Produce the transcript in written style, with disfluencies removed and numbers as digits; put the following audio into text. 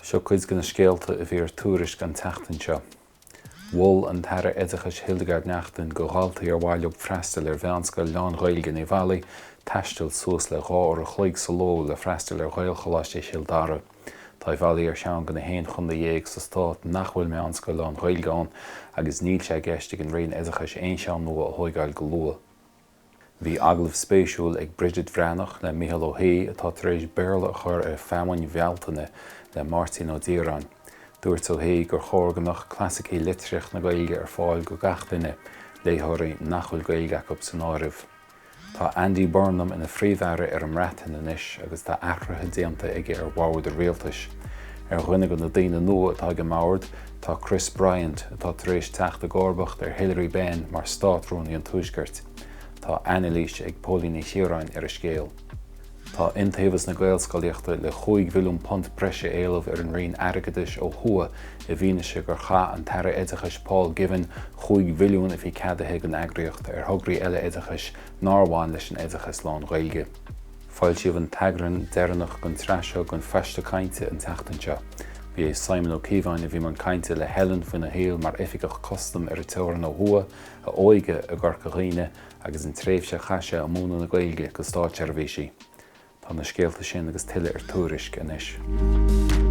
Seo cuid gan na scéalta a bhí ar Tuairisc an teachtain seo. Bhfuil an taire oideachais Hildegard Neachtain go háiltaí ar bhaile freastal ar bheanscoil Leán Ghaeilge na Bhallaí, taistil suas le gá ar a chloig sa ló le freastal ar Ghaeil choláiste Síldara. Tá Bhallaí ar seán go na héin chun na dhéag sa stát nach bhfuil me anscoil Leán Ghaeilgeán agus níl sé gceiste an rion oideachais aon seán nua a thógáil go lua. Bhí aglah spéisiúil ag Bridget Bhreanach le Micheál Ó Haigh atá tar éis béarla a chur ar feamainn bhealtaine le Martin Ó Díran. Dúirt Ó Haigh gur chóirgannach clasací litreach na Gaeilge ar fáil go gachtainine léthirí nach bhfuil Gaeilge acu san áirimh. Tá Andy Burnham ina phríomhheara ar an mreatain inis agus tá athrathe déanta ige ar bhád a réaltais. Ar dhuine go na daoine nua atá go mbord, tá Chris Bryant atá tar éis teacht a gcóirbeacht ar Hilary Benn mar stáitrónaí an tuaisceart. Tá Annalise ag Póilíní Chiaráin ar a scéal. Tá intaobhas na Gaelscoileachta le 5 mhilliún punt breise éalamh ar an rion airgeadais ó thua a bhíneise gur cha an taire oideachais Paul Given 5 mhilliún a bhí ceadathe an eagraíocht ar thugraí eile oideachais nárbháin leis an oideachais Leán Ghaeilge. Fáil siomh an teagrann deireanach gon treaseo gon feiste cainte an teachtain seo. Bhí Simon Ó Ciamháin a bhí man cainte le Helen faoin na héal mar oifigeach custom ar a teorann ó thua a óige a gcorca dhaoine agus an tréimhse chaise a múna na Gaeilge go stáit ar bhí sí. Tá na scéalta sin agus tuile ar Tuairisc inis.